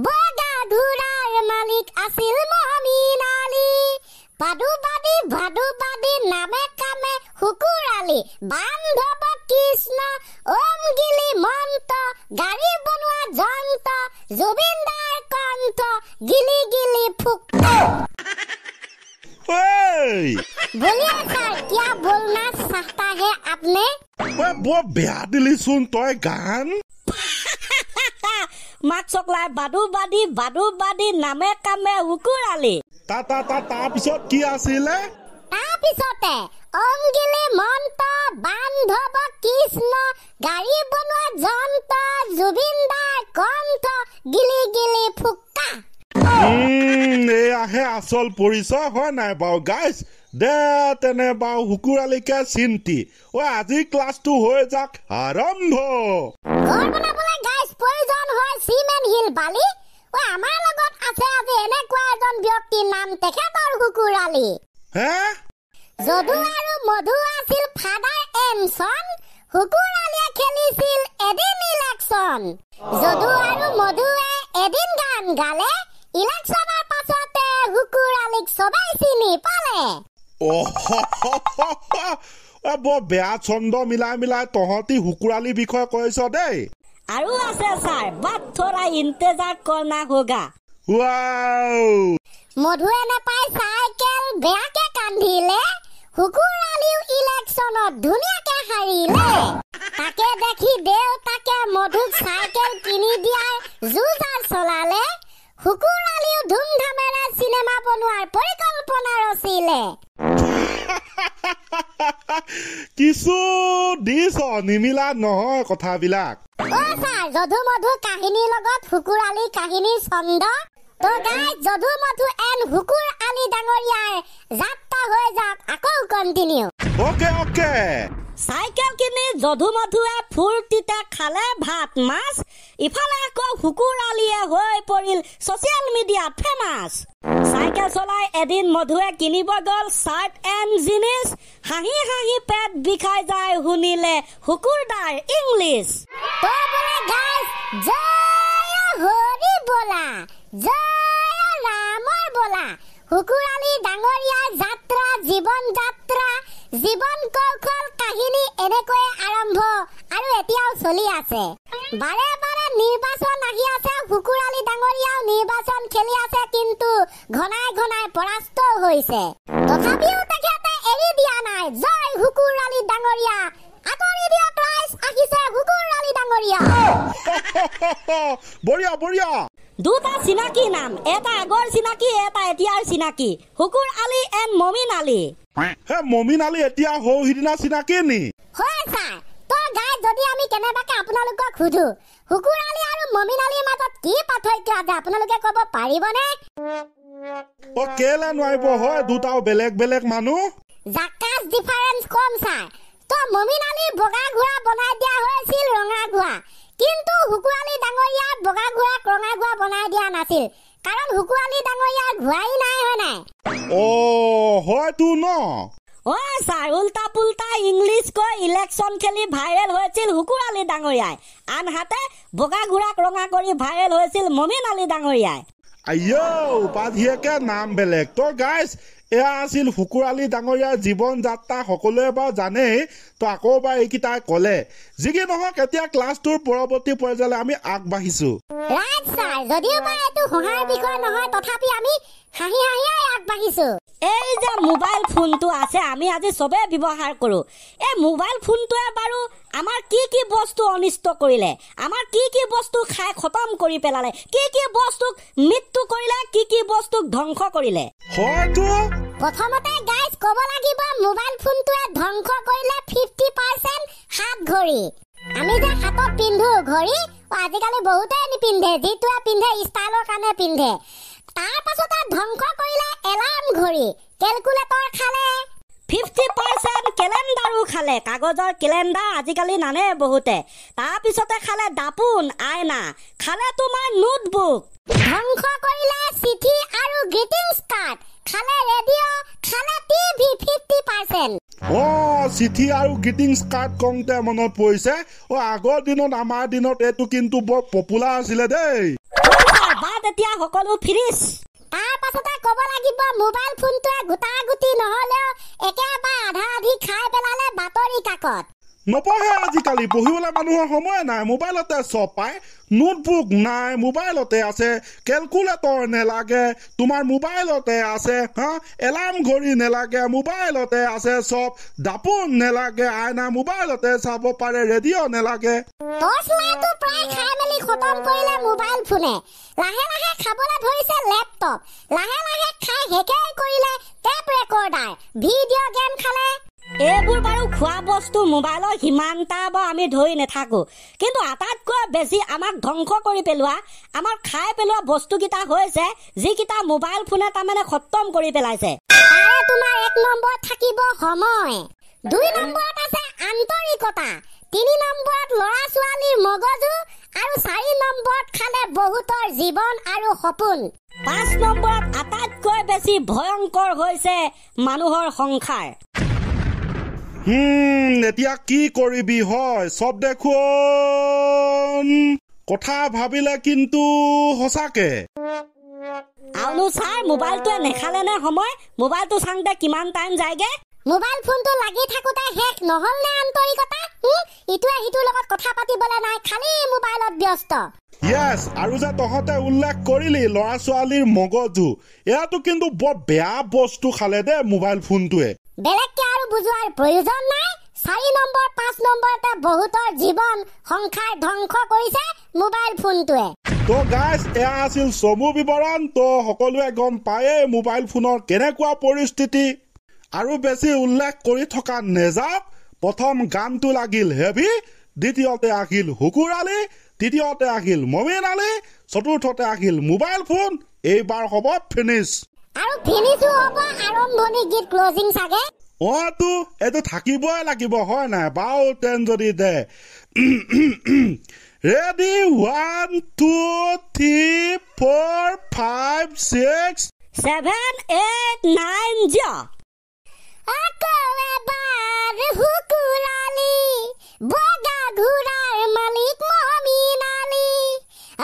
বগা ঘোঁৰাৰ মালিক আছিল মমিন আলী ভাদু বাদী নামে কামে হুকুৰালী বান্ধৱ কৃষ্ণ ওম গিলি মন্ত গাড়ী বনোৱা যন্ত্ৰ জুবিনদাৰ কণ্ঠ গিলি গিলি ফুক্কা बोलिए सर क्या बोलना चाहता है आपने वो बेया दिली सुन तोय गान माक चकलाई बादू बादी नामे कामे हुकुराली ता पिছত কি আছিলে তাৰপিছতে অংগিলি মন্ত বান্ধৱ কৃষ্ণ গাড়ী বনোৱা যন্ত্ৰ জুবিনদাৰ কণ্ঠ গিলি গিলি ফুক্কা আহে আসল পৰিচয় হয় নাই বাও গাইজ দে তেনে বাও হুকুৰালিকে চিন্তি আজি ক্লাছটো হৈ যাক আৰম্ভ ঘৰ বনাবলৈ গাইজ প্ৰয়োজন হয় সিমেন্ট হিল বালি আমাৰ লগত আছে আজি এনেকুৱা এজন ব্যক্তিৰ নাম তেখেতৰ হুকুৰালি হে যদু আৰু মধু আছিল ফাদাৰ এণ্ড সন হুকুৰালিয়ে খেলিছিল এদিন ইলেকশ্যন যদু আৰু মধুৱে এদিন গান গালে ইলেকশ্যনৰ পাছতে হুকুৰালিক সবাই চিনি পালে বৰ বেয়া ছন্দ মিলাই তহঁতি হুকুৰালি বিষয়ে কৈছ দেই আৰু আছে ছাৰ বাট থোৰা ইন্তেজাৰ কৰনা হোগা মধুৱে নেপাই চাইকেল বেয়াকে কান্দিলে হুকুৰালিও ইলেকশ্যনত ধুনীয়াকে হাৰিলে তাকে দেখি দেউতাকে মধুক চাইকেল কিনি দিয়াৰ যুঁজাৰ চলালে হুকুৰালিও ধুমধামেৰে চিনেমা বনোৱাৰ পৰিকল্পনা ৰচিলে কিছু দিছ নিমিলা নহয় কথাবিলাক ছাৰ যদু মধু কাহিনীৰ লগত হুকুৰালি কাহিনীৰ ছন্দ তো গাইজ যদু মধু এণ্ড হুকুৰালি ডাঙৰীয়াৰ যাত্ৰা হৈ যাওক আকৌ কণ্টিনিউ ওকে চাইকেল কিনি যদু মধুৱে ফূৰ্তিতে খালে ভাত মাছ ইফালে আকৌ হুকুৰালিয়ে হৈ পৰিল ছচিয়েল মিডিয়াত ফেমাছ চাইকেল চলাই এদিন মধুৱে কিনিব গ'ল চাৰ্ট এণ্ড জিনিছ হাঁহি হাঁহি পেট বিষাই যায় শুনিলে হুকুৰদাৰ ইংলিছ তো বোলে গাইজ জয় হৰি বোলা জয় ৰামৰ বোলা হুকুৰালি ডাঙৰীয়াৰ যাত্ৰা জীৱন কৌশল কাহিনী এনেকৈ আৰম্ভ আৰু এতিয়াও চলি আছে বাৰে নিৰ্বাচন আহি আছে হুকুৰালি ডাঙৰীয়াও নিৰ্বাচন খেলি আছে কিন্তু ঘনাই পৰাস্ত হৈছে তথাপিও তেখেতে এৰি দিয়া নাই জয় হুকুৰালি ডাঙৰীয়া আতৰি দিয়ক ৰাইজ আহিছে হুকুৰালি ডাঙৰীয়া বঢ়িয়া দুটা চিনাকি নাম এটা আগৰ চিনাকি এটা এতিয়াৰ চিনাকি হুকুৰালি এণ্ড মমিন আলী হে মমিন আলী এতিয়া হৌ সিদিনা চিনাকি নি হয় ছাৰ তো গাই যদি আমি কেনেবাকে আপোনালোকক সুধো হুকুৰালি আৰু মমিন আলীৰ মাজত কি পাৰ্থক্য আছে আপোনালোকে ক'ব পাৰিবনে কেলে নোৱাৰিব হয় দুটাও বেলেগ মানুহ জাকাস ডিফাৰেন্স কম ছাৰ তো মমিন আলীৰ বগা ঘোঁৰা বনাই দিয়া হৈছিল ৰঙা ঘোঁৰা কিন্তু হুকুৰালি ডাঙৰীয়াৰ বগা ঘোঁৰাক ৰঙা ঘোঁৰা বনাই দিয়া নাছিল কাৰণ হুকুৰালি ডাঙৰীয়াৰ ঘোঁৰাই নাই হয় নাই হয়তো ন ছাৰ উল্টা পুল্টা ইংলিছ কৈ ইলেকশ্যন খেলি ভাইৰেল হৈছিল হুকুৰালি ডাঙৰীয়াই আনহাতে বগা ঘোঁৰাক ৰঙা কৰি ভাইৰেল হৈছিল মমিন আলী ডাঙৰীয়াই উপাধিয়েকে নাম বেলেগ তো গাইজ এয়া আছিল হুকুৰালি ডাঙৰীয়াৰ জীৱন যাত্ৰা সকলোৱে বাৰু জানেই তো আকৌ বা এইকেইটাই ক'লে যি কি নহওক এতিয়া ক্লাছটোৰ পৰৱৰ্তী পৰ্যায়লৈ আমি আগবাঢ়িছো ৰাইট ছাৰ যদিও বা এইটো হহাৰ বিষয় নহয় তথাপি আমি হাঁহি আগবাঢ়িছো এই যে মোবাইল ফোনটো আছে আমি আজি চবে ব্যৱহাৰ কৰোঁ এই মোবাইল ফোনটোৱে বাৰু আমাৰ কি বস্তু অনিষ্ট কৰিলে আমাৰ কি বস্তু খাই খতম কৰি পেলালে কি বস্তুক মৃত্যু কৰিলে কি বস্তুক ধ্বংস কৰিলে হয়তো প্ৰথমতে গাইজ ক'ব লাগিব মোবাইল ফোনটোৱে ধ্বংস কৰিলে 50% হাত ঘড়ী আমি যে হাতত পিন্ধো ঘড়ী আজিকালি বহুতে নিপিন্ধে যিটোৱে পিন্ধে ষ্টাইলৰ কাৰণে পিন্ধে তাৰ পাছতে ধ্বংস কৰিলে এলাৰ্ম ঘড়ী কেলকুলেটৰ খালে 50% কেলেণ্ডাৰো খালে কাগজৰ কেলেণ্ডাৰ আজিকালি নানে বহুতে তাৰপিছতে খালে দাপোন আইনা খালে তোমাৰ নোটবুক ধ্বংস কৰিলে চিঠি আৰু গ্ৰিটিংছ কাৰ্ড খালে ৰেডিঅ' খালে টিভি 50% চিঠি আৰু গ্ৰিটিংছ কাৰ্ড কওঁতে মনত পৰিছে আগৰ দিনত আমাৰ দিনত এইটো কিন্তু বৰ পপুলাৰ আছিলে দেই বাদ ইয়াত এতিয়া সকলো ফ্ৰিজ তাৰ পাছতে ক'ব লাগিব মোবাইল ফোনটোৱে গোটাগুটি নহ'লেও একেবাৰে আধা আধি খাই পেলালে বাতৰি কাকত নপঢ়ে আজিকালি পঢ়িবলৈ মানুহৰ সময় নাই মোবাইলতে চব পায় নোটবুক নাই মোবাইলতে আছে কেলকুলেটৰ নেলাগে তোমাৰ মোবাইলতে আছে এলাৰ্ম ঘড়ী নেলাগে মোবাইলতে আছে চব দাপোন নেলাগে আইনা মোবাইলতে চাব পাৰে ৰেডিঅ' নেলাগে টৰ্চ লাইটটো প্ৰায় খাই মেলি খতম কৰিলে মোবাইল ফোনে লাহে লাহে খাবলৈ ধৰিছে লেপটপ লাহে লাহে খাই হেকে কৰিলে টেপ ৰেকৰ্ডাৰ ভিডিঅ' গেম খালে এইবোৰ বাৰু খোৱা বস্তু মোবাইলৰ সিমানটা আমি ধৰি নাথাকো কিন্তু আটাইতকৈ বেছি আমাক ধ্বংস কৰি পেলোৱা আমাৰ খাই পেলোৱা বস্তুকেইটা হৈছে যিকেইটা মোবাইল ফোনে তাৰমানে খতম কৰি পেলাইছে তাৰে তোমাৰ 1 নম্বৰত থাকিব সময় 2 নম্বৰত আছে আন্তৰিকতা 3 নম্বৰত ল'ৰা ছোৱালীৰ মগজু আৰু 4 নম্বৰত খালে বহুতৰ জীৱন আৰু সপোন 5 নম্বৰত আটাইতকৈ বেছি ভয়ংকৰ হৈছে মানুহৰ সংসাৰ এতিয়া কি কৰিবি হয় চব দেখোন কথা ভাবিলে কিন্তু সঁচাকে আউনো ছাৰ মোবাইলটোৱে নেখালে নে সময় মোবাইলটো চাওঁতে কিমান টাইম যায়গে মোবাইল ফোনটো লাগি থাকোতে শেষ নহল নে আন্তৰিকতা ইটোৱে সিটোৰ লগত কথা পাতিবলৈ নাই খালি মোবাইলত ব্যস্ত Yes, আৰু যে তহঁতে উল্লেখ কৰিলি ল'ৰা ছোৱালীৰ মগজু এয়াতো কিন্তু বৰ বেয়া বস্তু খালে দে মোবাইল ফোনটোৱে বেলেগকে আৰু বুজোৱাৰ প্ৰয়োজন নাই 4 নম্বৰ 5 নম্বৰতে বহুতৰ জীৱন সংসাৰ ধ্বংস কৰিছে মোবাইল ফোনটোৱে তো গাইজ এয়া আছিল চমু বিৱৰণ তো সকলোৱে গম পায়ে মোবাইল ফোনৰ কেনেকুৱা পৰিস্থিতি আৰু বেছি উল্লেখ কৰি থকা নেযাওক প্ৰথম গানটো লাগিল হেভি দ্বিতীয়তে আহিল হুকুৰ আলি তৃতীয়তে আহিল মমিন আলি চতুৰ্থতে আহিল মোবাইল ফোন এইবাৰ হ'ব ফিনিছ আৰু ফিনিছো হ'ব আৰম্ভণি গীত ক্লোজিং চাগে তো এইটো থাকিবই লাগিব হয় নাই বাও টেন যদি দে ৰেডি 1 2 3 4 5 6 7 8 9 0 আকৌ এবাৰ হুকুৰ আলি বগা ঘোঁৰাৰ মালিক মমিন আলি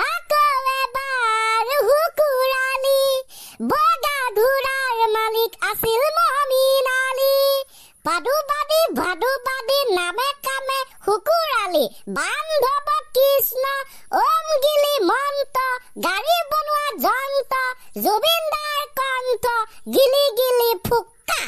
আকৌ এবাৰ হুকুৰ আলি বগা ঘোঁৰাৰ মালিক আছিল মমিন আলি ভাদুবাদী নামে কামে হুকুৰ আলি বান্ধৱ কৃষ্ণ ওম গিলি মন্ত গাড়ী বনোৱা যন্ত্ৰ জুবিনদাৰ কণ্ঠ গিলি গিলি ফুকা